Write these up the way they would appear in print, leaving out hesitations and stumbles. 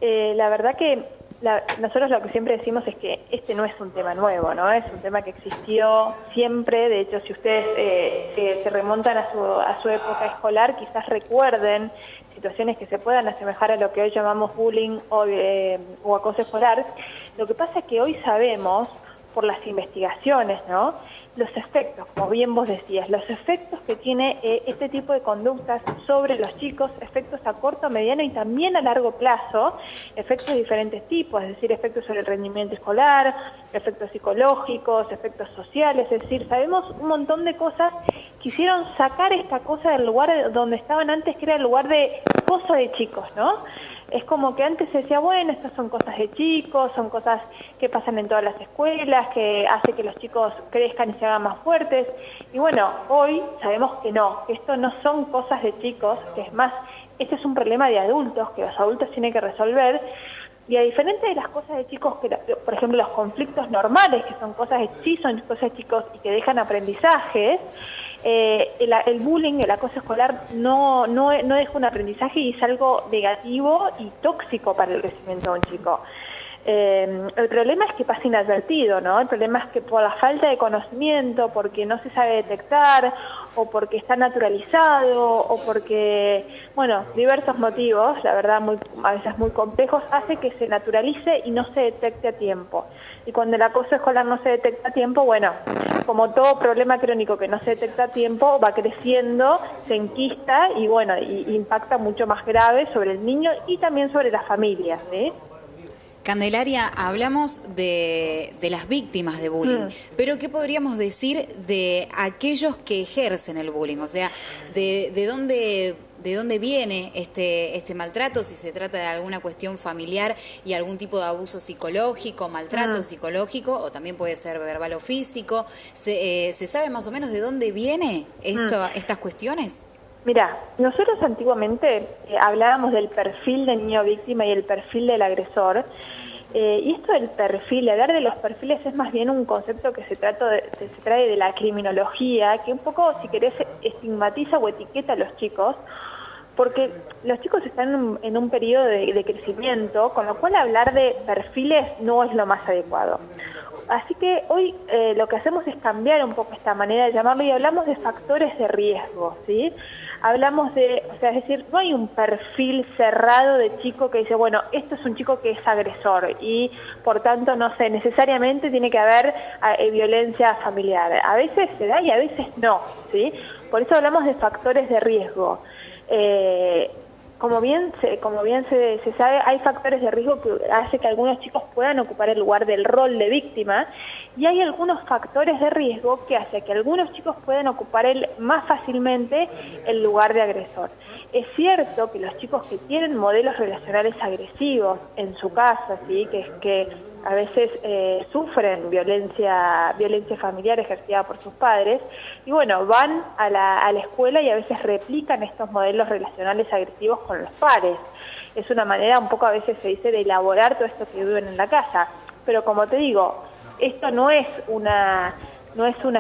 La verdad que nosotros lo que siempre decimos es que este no es un tema nuevo, ¿no? Es un tema que existió siempre. De hecho, si ustedes se remontan a su época escolar, quizás recuerden situaciones que se puedan asemejar a lo que hoy llamamos bullying o acoso escolar. Lo que pasa es que hoy sabemos, por las investigaciones, ¿no?, los efectos, como bien vos decías, los efectos que tiene este tipo de conductas sobre los chicos, efectos a corto, mediano y también a largo plazo, efectos de diferentes tipos, es decir, efectos sobre el rendimiento escolar, efectos psicológicos, efectos sociales, es decir, sabemos un montón de cosas que hicieron sacar esta cosa del lugar donde estaban antes, que era el lugar de gozo de chicos, ¿no? Es como que antes se decía, bueno, estas son cosas de chicos, son cosas que pasan en todas las escuelas, que hace que los chicos crezcan y se hagan más fuertes. Y bueno, hoy sabemos que no, que esto no son cosas de chicos, que es más, este es un problema de adultos, que los adultos tienen que resolver. Y a diferencia de las cosas de chicos, que por ejemplo los conflictos normales, que son cosas de chicos y que dejan aprendizajes, el bullying, el acoso escolar no deja un aprendizaje y es algo negativo y tóxico para el crecimiento de un chico. El problema es que pasa inadvertido, ¿no? El problema es que por la falta de conocimiento, porque no se sabe detectar, o porque está naturalizado, o porque, bueno, diversos motivos, la verdad a veces muy complejos, hace que se naturalice y no se detecte a tiempo. Y cuando el acoso escolar no se detecta a tiempo, bueno, como todo problema crónico que no se detecta a tiempo, va creciendo, se enquista y bueno, y impacta mucho más grave sobre el niño y también sobre las familias, ¿sí? Candelaria, hablamos de las víctimas de bullying, pero ¿qué podríamos decir de aquellos que ejercen el bullying? O sea, de dónde viene este maltrato, si se trata de alguna cuestión familiar y algún tipo de abuso psicológico, maltrato psicológico, o también puede ser verbal o físico. ¿Se sabe más o menos de dónde viene estas cuestiones? Mira, nosotros antiguamente hablábamos del perfil del niño víctima y el perfil del agresor, y esto del perfil, hablar de los perfiles es más bien un concepto que se trae de la criminología, que un poco, si querés, estigmatiza o etiqueta a los chicos, porque los chicos están en un periodo de crecimiento, con lo cual hablar de perfiles no es lo más adecuado. Así que hoy lo que hacemos es cambiar un poco esta manera de llamarlo y hablamos de factores de riesgo, ¿sí? Hablamos de, o sea, es decir, no hay un perfil cerrado de chico que dice, bueno, esto es un chico que es agresor y por tanto, no sé, necesariamente tiene que haber violencia familiar. A veces se da y a veces no, ¿sí? Por eso hablamos de factores de riesgo. Como bien se sabe, hay factores de riesgo que hace que algunos chicos puedan ocupar el lugar del rol de víctima y hay algunos factores de riesgo que hace que algunos chicos puedan ocupar más fácilmente el lugar de agresor. Es cierto que los chicos que tienen modelos relacionales agresivos en su casa, ¿sí?, que a veces sufren violencia familiar ejercida por sus padres, y bueno, van a la escuela y a veces replican estos modelos relacionales agresivos con los pares. Es una manera, un poco a veces se dice, de elaborar todo esto que viven en la casa. Pero como te digo, esto no es una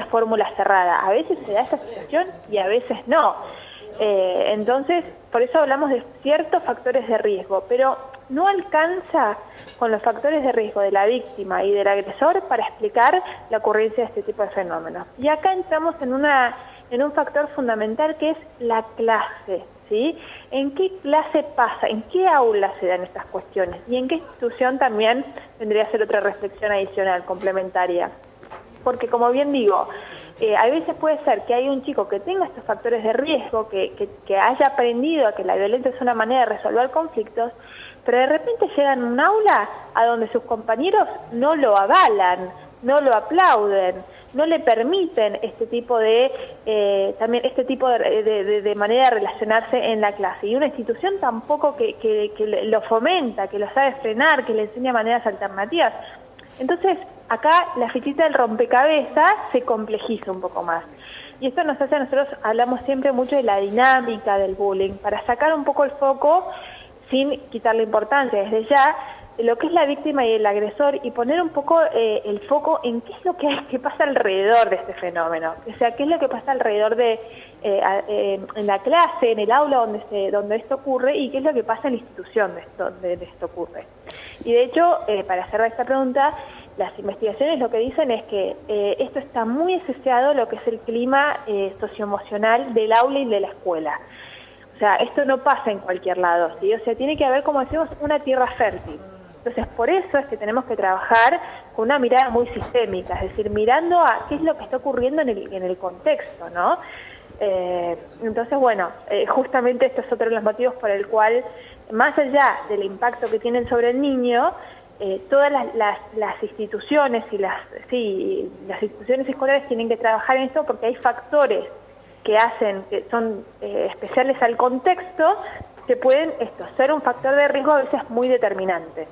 fórmula cerrada. A veces se da esa situación y a veces no. Entonces, por eso hablamos de ciertos factores de riesgo, pero no alcanza con los factores de riesgo de la víctima y del agresor para explicar la ocurrencia de este tipo de fenómenos. Y acá entramos en un factor fundamental que es la clase, ¿sí? ¿En qué clase pasa? ¿En qué aula se dan estas cuestiones? Y en qué institución también tendría que ser otra reflexión adicional, complementaria. Porque como bien digo, a veces puede ser que hay un chico que tenga estos factores de riesgo, que haya aprendido a que la violencia es una manera de resolver conflictos, pero de repente llegan a un aula a donde sus compañeros no lo avalan, no lo aplauden, no le permiten este tipo de manera de relacionarse en la clase. Y una institución tampoco que lo fomenta, que lo sabe frenar, que le enseña maneras alternativas. Entonces, acá la fichita del rompecabezas se complejiza un poco más. Y esto nos hace, nosotros hablamos siempre mucho de la dinámica del bullying, para sacar un poco el foco sin quitarle importancia desde ya, lo que es la víctima y el agresor y poner un poco el foco en qué es lo que pasa alrededor de este fenómeno, o sea, qué es lo que pasa alrededor de en la clase, en el aula donde esto ocurre y qué es lo que pasa en la institución donde esto ocurre. Y de hecho, para cerrar esta pregunta, las investigaciones lo que dicen es que esto está muy asociado a lo que es el clima socioemocional del aula y de la escuela. O sea, esto no pasa en cualquier lado, ¿sí? O sea, tiene que haber, como decimos, una tierra fértil. Entonces, por eso es que tenemos que trabajar con una mirada muy sistémica, es decir, mirando a qué es lo que está ocurriendo en el contexto, ¿no? Entonces, bueno, justamente esto es otro de los motivos por el cual, más allá del impacto que tienen sobre el niño, todas las instituciones y las instituciones escolares tienen que trabajar en eso porque hay factores que son especiales al contexto que pueden ser un factor de riesgo a veces muy determinante.